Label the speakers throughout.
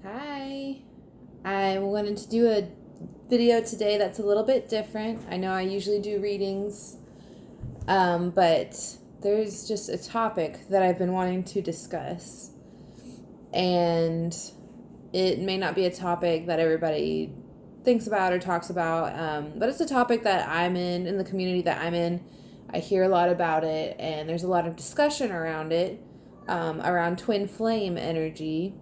Speaker 1: Hi. I wanted to do a video today that's a little bit different. I know I usually do readings, but there's just a topic that I've been wanting to discuss. And it may not be a topic that everybody thinks about or talks about, but it's a topic that I'm in the community that I'm in. I hear a lot about it, and there's a lot of discussion around it, around twin flame energy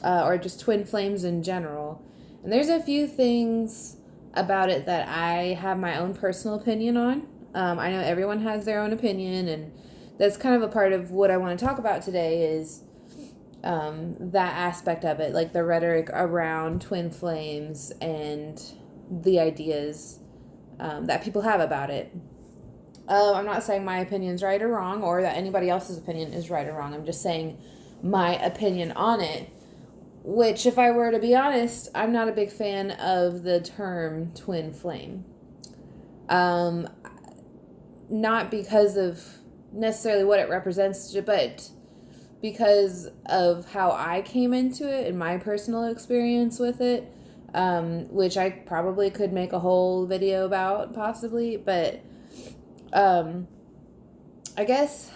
Speaker 1: or just twin flames in general. And there's a few things about it that I have my own personal opinion on. I know everyone has their own opinion, and that's kind of a part of what I want to talk about today is that aspect of it, like the rhetoric around twin flames and the ideas that people have about it. I'm not saying my opinion's right or wrong, or that anybody else's opinion is right or wrong. I'm just saying my opinion on it. Which, if I were to be honest, I'm not a big fan of the term twin flame. Um, Not because of necessarily what it represents, but because of how I came into it and my personal experience with it, which I probably could make a whole video about, possibly. But I guess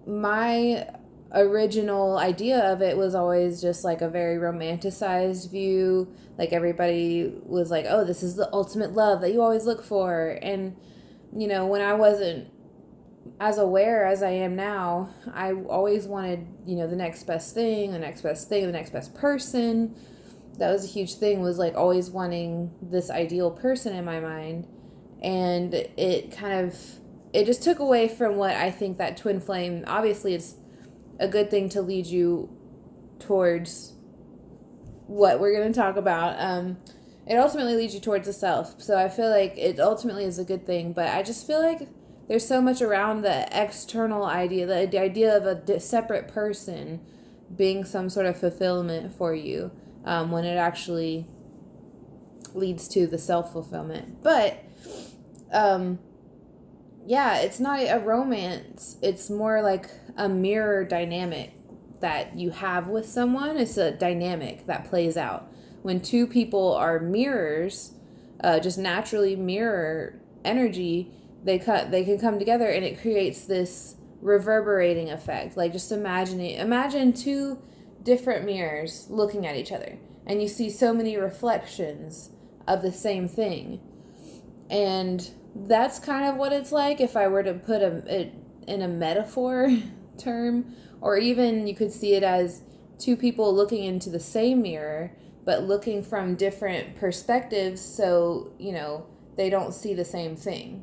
Speaker 1: my original idea of it was always just like a very romanticized view. Like everybody was like, oh, this is the ultimate love that you always look for. And, when I wasn't as aware as I am now, I always wanted, the next best thing, the next best thing, the next best person. That was a huge thing, was like always wanting this ideal person in my mind. And it just took away from what I think that twin flame, obviously it's a good thing to lead you towards what we're going to talk about. It ultimately leads you towards the self. So I feel like it ultimately is a good thing, but I just feel like there's so much around the external idea, the idea of a separate person being some sort of fulfillment for you, when it actually leads to the self-fulfillment. But yeah, it's not a romance. It's more like a mirror dynamic that you have with someone. It's a dynamic that plays out. When two people are mirrors, just naturally mirror energy, they can come together and it creates this reverberating effect. Like just imagine two different mirrors looking at each other and you see so many reflections of the same thing. And that's kind of what it's like if I were to put it in a metaphor term, or even you could see it as two people looking into the same mirror but looking from different perspectives, so they don't see the same thing,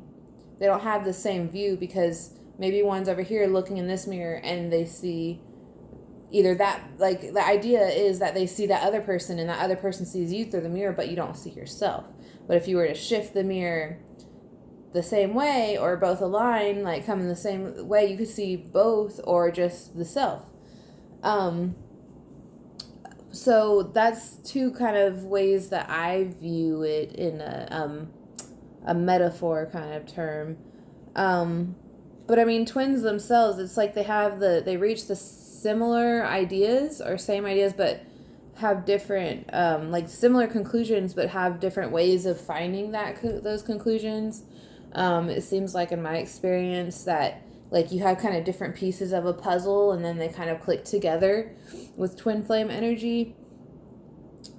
Speaker 1: they don't have the same view, because maybe one's over here looking in this mirror and they see either that, like the idea is that they see that other person and that other person sees you through the mirror, but you don't see yourself. But if you were to shift the mirror the same way, or both align, like come in the same way, you could see both or just the self. So that's two kind of ways that I view it in a metaphor kind of term. But I mean, twins themselves, it's like they reach the similar ideas or same ideas, but have different, like similar conclusions, but have different ways of finding those conclusions. It seems like in my experience that like you have kind of different pieces of a puzzle and then they kind of click together with twin flame energy.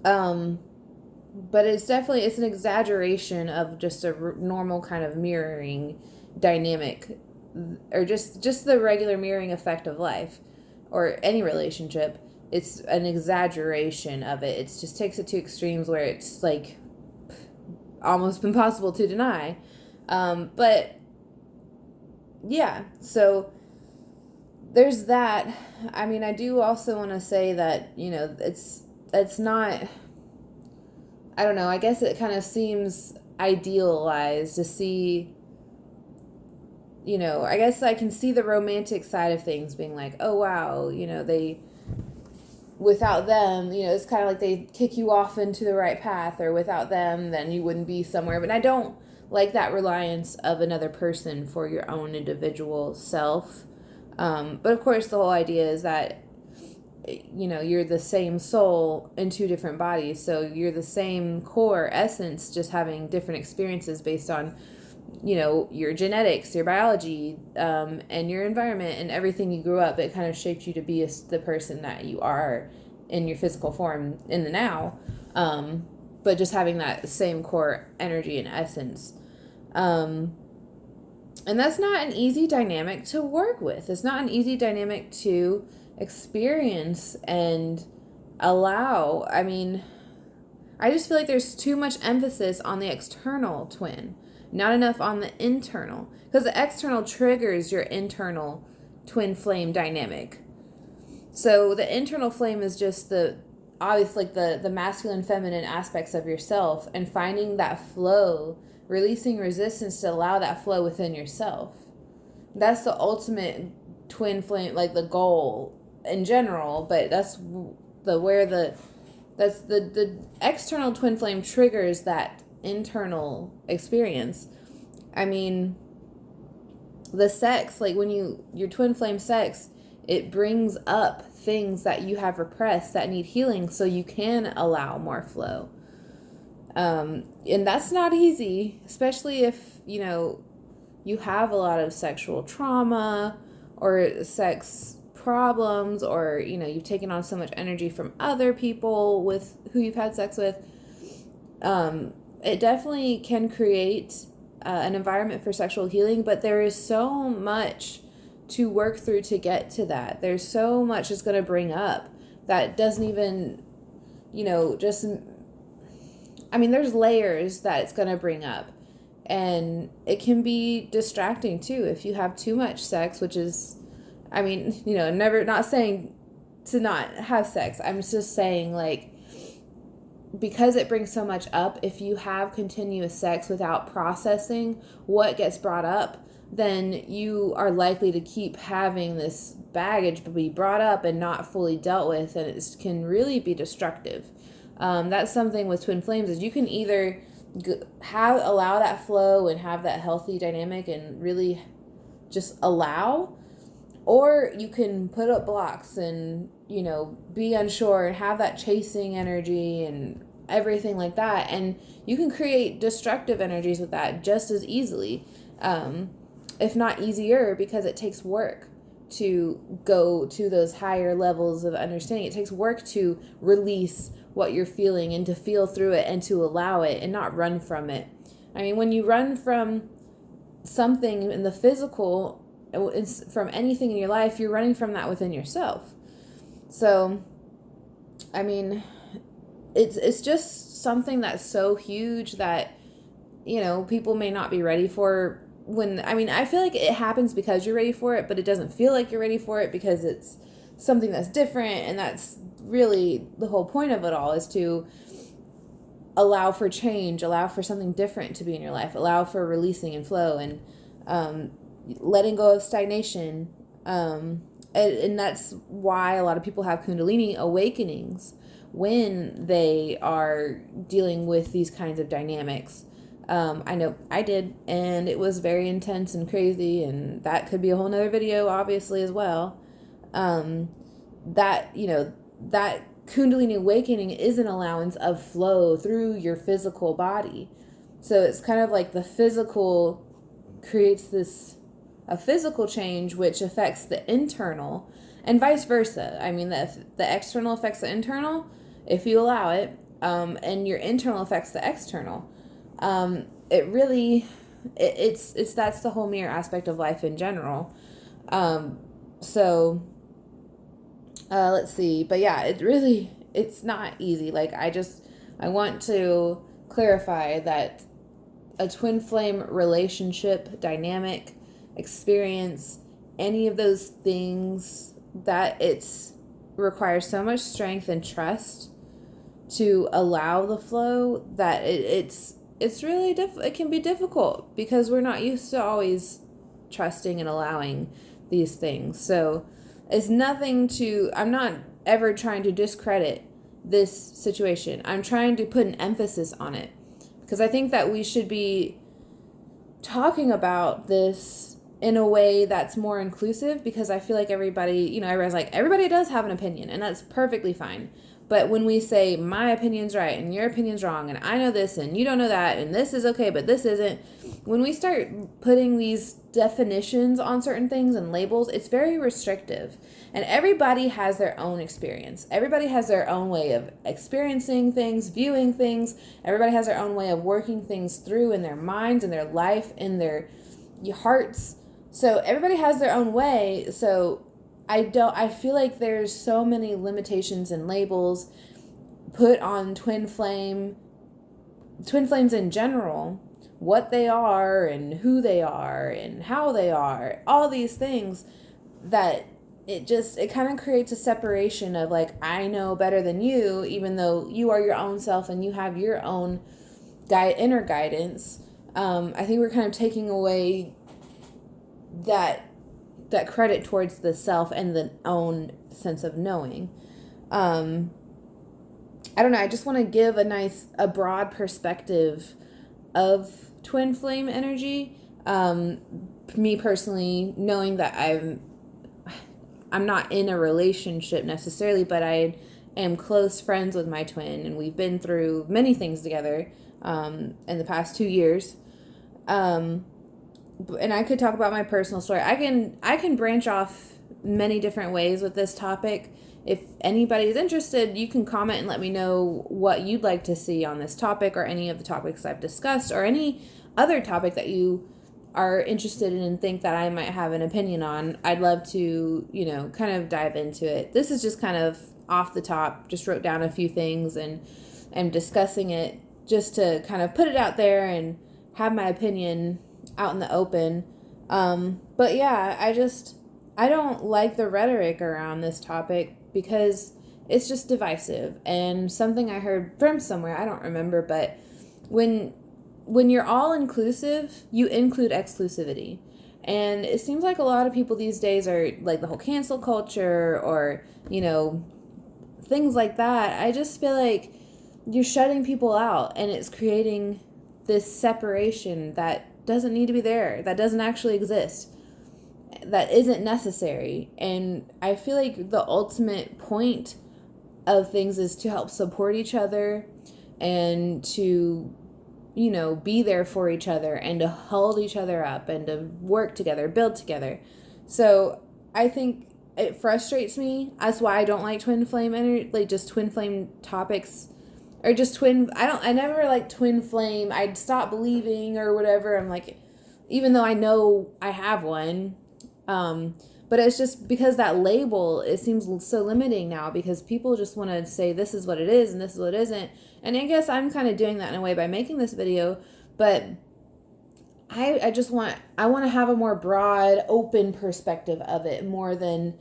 Speaker 1: But it's an exaggeration of just a normal kind of mirroring dynamic, or just the regular mirroring effect of life or any relationship. It's an exaggeration of it. It just takes it to extremes where it's like almost impossible to deny. But yeah, so there's that. I mean, I do also want to say that, it's not, I don't know, I guess it kind of seems idealized to see, I guess I can see the romantic side of things being like, oh wow, without them, it's kind of like they kick you off into the right path, or without them, then you wouldn't be somewhere. But I don't like that reliance of another person for your own individual self. But of course, the whole idea is that you're the same soul in two different bodies. So you're the same core essence, just having different experiences based on, your genetics, your biology, and your environment and everything you grew up. It kind of shaped you to be the person that you are in your physical form in the now. But just having that same core energy and essence. And that's not an easy dynamic to work with. It's not an easy dynamic to experience and allow. I mean, I just feel like there's too much emphasis on the external twin, not enough on the internal. Because the external triggers your internal twin flame dynamic. So the internal flame is just the masculine, feminine aspects of yourself, and finding that flow, releasing resistance to allow that flow within yourself. That's the ultimate twin flame, like the goal in general, but that's the external twin flame triggers that internal experience. I mean, the sex, like when your twin flame sex, it brings up things that you have repressed that need healing so you can allow more flow. And that's not easy, especially if, you have a lot of sexual trauma or sex problems, or, you've taken on so much energy from other people with who you've had sex with. It definitely can create an environment for sexual healing, but there is so much to work through to get to that. There's so much it's going to bring up that doesn't even, there's layers that it's going to bring up. And it can be distracting too if you have too much sex, which is, not saying to not have sex. I'm just saying, like, because it brings so much up, if you have continuous sex without processing what gets brought up, then you are likely to keep having this baggage be brought up and not fully dealt with, and it can really be destructive. That's something with twin flames, is you can either allow that flow and have that healthy dynamic and really just allow, or you can put up blocks and, be unsure and have that chasing energy and everything like that. And you can create destructive energies with that just as easily, if not easier, because it takes work to go to those higher levels of understanding. It takes work to release what you're feeling and to feel through it and to allow it and not run from it. When you run from something in the physical, from anything in your life, you're running from that within yourself. So, it's just something that's so huge that, people may not be ready for. I feel like it happens because you're ready for it, but it doesn't feel like you're ready for it because it's something that's different. And that's really the whole point of it all, is to allow for change, allow for something different to be in your life, allow for releasing and flow, and letting go of stagnation. And that's why a lot of people have Kundalini awakenings when they are dealing with these kinds of dynamics. I know I did, and it was very intense and crazy, and that could be a whole nother video, obviously, as well. That Kundalini awakening is an allowance of flow through your physical body. So it's kind of like the physical creates a physical change, which affects the internal, and vice versa. The external affects the internal, if you allow it, and your internal affects the external. That's the whole mirror aspect of life in general. Let's see. But yeah, it's not easy. Like, I want to clarify that a twin flame relationship, dynamic, experience, any of those things, that requires so much strength and trust to allow the flow, that it's really it can be difficult because we're not used to always trusting and allowing these things. So I'm not ever trying to discredit this situation. I'm trying to put an emphasis on it, because I think that we should be talking about this in a way that's more inclusive, because I feel like everybody, everybody's like, everybody does have an opinion, and that's perfectly fine. But when we say my opinion's right and your opinion's wrong, and I know this and you don't know that, and this is okay but this isn't, when we start putting these definitions on certain things and labels, it's very restrictive. And everybody has their own experience. Everybody has their own way of experiencing things, viewing things. Everybody has their own way of working things through in their minds, in their life, in their hearts. So everybody has their own way. So I feel like there's so many limitations and labels put on twin flames in general, what they are and who they are and how they are, all these things, that it kind of creates a separation of like, I know better than you, even though you are your own self and you have your own inner guidance. I think we're kind of taking away that credit towards the self and the own sense of knowing. I don't know. I just want to give a broad perspective of twin flame energy. Me personally, knowing that I'm not in a relationship necessarily, but I am close friends with my twin, and we've been through many things together in the past 2 years. And I could talk about my personal story. I can branch off many different ways with this topic. If anybody is interested, you can comment and let me know what you'd like to see on this topic, or any of the topics I've discussed, or any other topic that you are interested in and think that I might have an opinion on. I'd love to, kind of dive into it. This is just kind of off the top, just wrote down a few things and am discussing it just to kind of put it out there and have my opinion out in the open. But yeah, I don't like the rhetoric around this topic, because it's just divisive. And something I heard from somewhere, I don't remember, but when you're all inclusive, you include exclusivity. And it seems like a lot of people these days are like the whole cancel culture, or, things like that. I just feel like you're shutting people out, and it's creating this separation that doesn't need to be there, that doesn't actually exist, that isn't necessary. And I feel like the ultimate point of things is to help support each other, and to be there for each other, and to hold each other up, and to work together, build together. So I think it frustrates me. That's why I don't like twin flame energy, like just twin flame topics, or just I never like twin flame. I'd stop believing or whatever. I'm like, even though I know I have one, but it's just because that label, it seems so limiting now, because people just want to say this is what it is and this is what it isn't. And I guess I'm kind of doing that in a way by making this video, but I want to have a more broad, open perspective of it, more than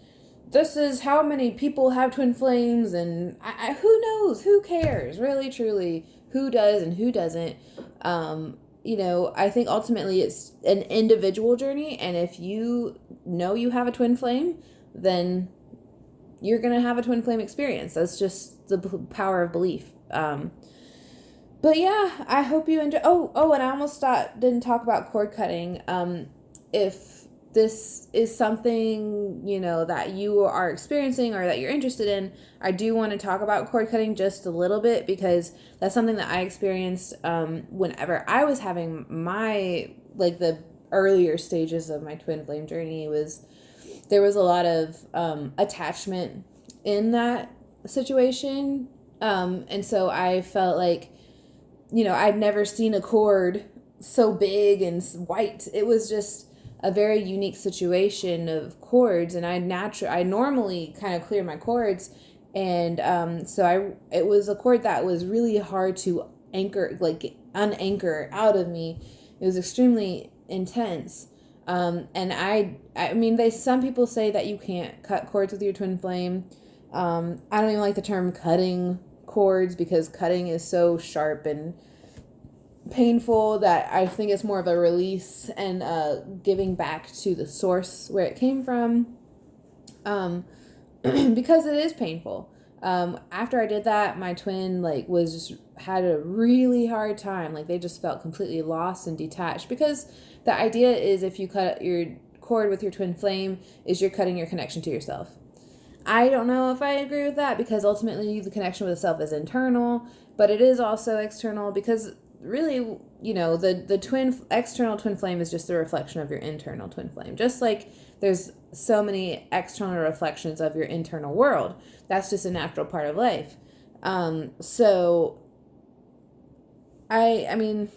Speaker 1: this is how many people have twin flames, and who knows, who cares, really, truly, who does and who doesn't. I think ultimately it's an individual journey, and if you know you have a twin flame, then you're going to have a twin flame experience. That's just the power of belief. But yeah, I hope you enjoy. Oh, and I almost didn't talk about cord cutting. If this is something, that you are experiencing or that you're interested in, I do want to talk about cord cutting just a little bit, because that's something that I experienced whenever I was having the earlier stages of my twin flame journey. There was a lot of attachment in that situation. And so I felt like, I'd never seen a cord so big and white. It was just a very unique situation of cords, and I normally kind of clear my cords, and it was a cord that was really hard to unanchor out of me. It was extremely intense, and some people say that you can't cut cords with your twin flame. I don't even like the term cutting cords, because cutting is so sharp and painful that I think it's more of a release and giving back to the source where it came from, because it is painful. After I did that, my twin had a really hard time. They just felt completely lost and detached, because the idea is if you cut your cord with your twin flame is you're cutting your connection to yourself. I don't know if I agree with that, because ultimately the connection with the self is internal, but it is also external, because really, you know, the external twin flame is just a reflection of your internal twin flame. Just like there's so many external reflections of your internal world. That's just a natural part of life. So I mean,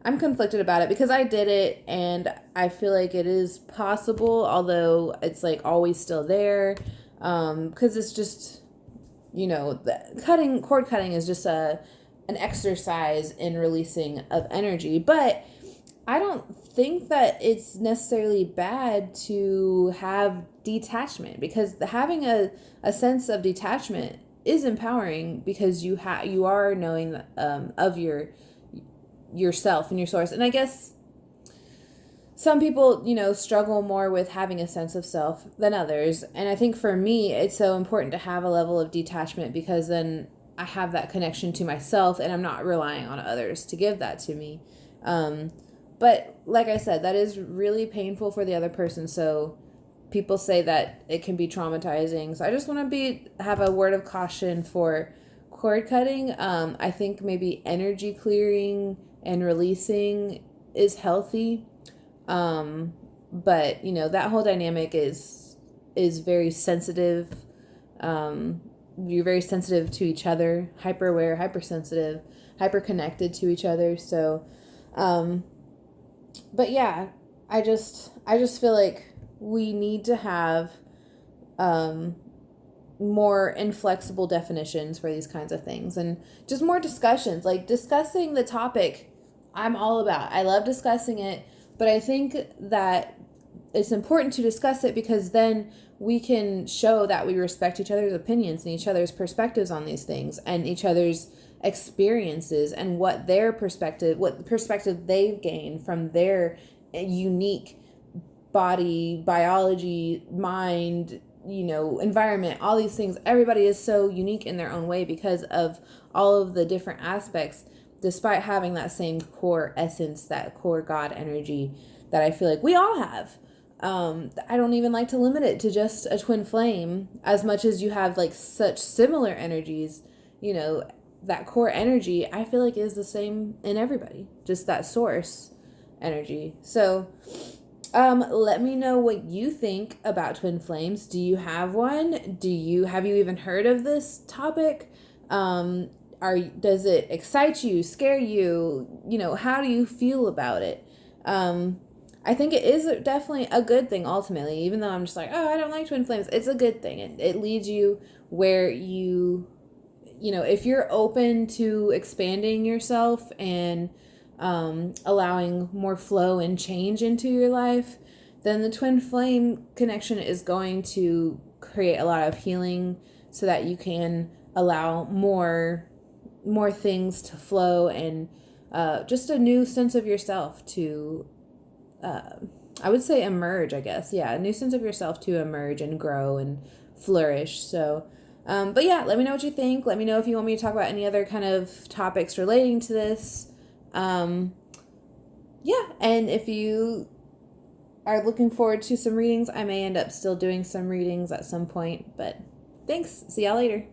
Speaker 1: I'm conflicted about it because I did it and I feel like it is possible, although it's like always still there. Because it's just, you know, cord cutting is just an exercise in releasing of energy. But I don't think that it's necessarily bad to have detachment, because having a sense of detachment is empowering, because you are knowing of yourself and your source. And I guess some people, you know, struggle more with having a sense of self than others. And I think for me, it's so important to have a level of detachment, because then I have that connection to myself and I'm not relying on others to give that to me. But like I said, that is really painful for the other person. So people say that it can be traumatizing. So I just want to have a word of caution for cord cutting. I think maybe energy clearing and releasing is healthy. But you know, that whole dynamic is very sensitive. You're very sensitive to each other, hyper aware, hypersensitive, hyper connected to each other. So, but yeah, I just feel like we need to have, more inflexible definitions for these kinds of things, and just more discussions, like discussing the topic. I'm all about. I love discussing it. But I think that it's important to discuss it, because then we can show that we respect each other's opinions and each other's perspectives on these things, and each other's experiences, and what perspective they've gained from their unique body, biology, mind, you know, environment, all these things. Everybody is so unique in their own way because of all of the different aspects, despite having that same core essence, that core God energy that I feel like we all have. I don't even like to limit it to just a twin flame, as much as you have like such similar energies. You know, that core energy, I feel like, is the same in everybody, just that source energy. So let me know what you think about twin flames. Do you have one? Have you even heard of this topic? Does it excite you, scare you? You know, how do you feel about it? I think it is definitely a good thing ultimately, even though I'm just like, oh, I don't like twin flames. It's a good thing. It leads you where you know, if you're open to expanding yourself and allowing more flow and change into your life, then the twin flame connection is going to create a lot of healing, so that you can allow more things to flow, and just a new sense of yourself to I would say emerge, I guess. Yeah, a new sense of yourself to emerge and grow and flourish. So but yeah, let me know what you think. Let me know if you want me to talk about any other kind of topics relating to this. Yeah, and if you are looking forward to some readings, I may end up still doing some readings at some point. But thanks. See y'all later.